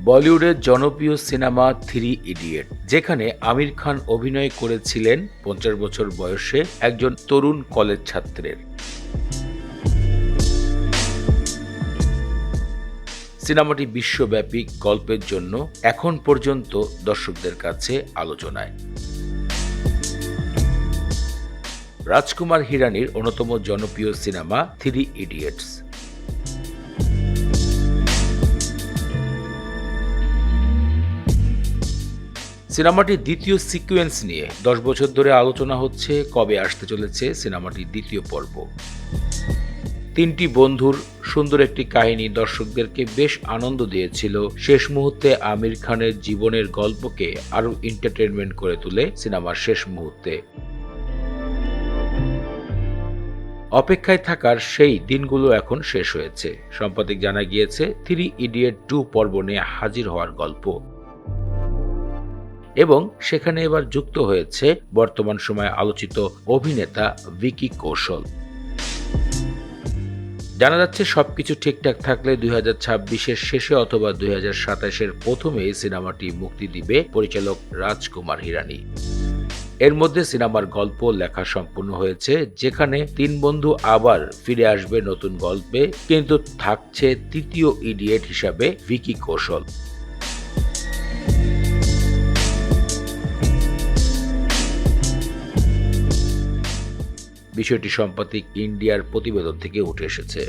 বলিউডের জনপ্রিয় cinema 3 idiot, যেখানে আমির খান অভিনয় করেছিলেন 50 বছর বয়সে একজন তরুণ কলেজ ছাত্রের। সিনেমাটি বিশ্বব্যাপী গল্পের জন্য এখন পর্যন্ত দর্শকদের কাছে আলোচনায়। রাজকুমার হিরানির অন্যতম জনপ্রিয় সিনেমা 3 ইডিয়েটস। সিনেমাটির দ্বিতীয় সিকোয়েন্স নিয়ে 10 বছর ধরে আলোচনা হচ্ছে কবে আসতে চলেছে সিনেমাটির দ্বিতীয় পর্ব। তিনটি বন্ধুর সুন্দর একটি কাহিনী দর্শকদেরকে বেশ আনন্দ দিয়েছিল। শেষ মুহূর্তে আমির খানের জীবনের গল্পকে আরো এন্টারটেইনমেন্ট করে তোলে সিনেমার শেষ মুহূর্তে। অপেক্ষায় থাকার সেই দিনগুলো এখন শেষ হয়েছে। সম্প্রতি জানা গিয়েছে 3 ইডিয়েট 2 পর্ব নিয়ে হাজির হওয়ার গল্প, এবং সেখানে এবার যুক্ত হয়েছে বর্তমান সময়ে আলোচিত অভিনেতা ভিকি কৌশল। জানা যাচ্ছে সবকিছু ঠিকঠাক থাকলে 2026-এর শেষে অথবা 2027-এর প্রথমে এই সিনেমাটি মুক্তি দিবে পরিচালক রাজকুমার হিরানি। এর মধ্যে সিনেমার গল্প লেখা সম্পূর্ণ হয়েছে, যেখানে 3 বন্ধু আবার ফিরে আসবে নতুন গল্পে, কিন্তু থাকছে তৃতীয় ইডিয়েট হিসাবে ভিকি কৌশল। বিষয়টি সাম্প্রতিক ইন্ডিয়ার প্রতিবেদন থেকে উঠে এসেছে।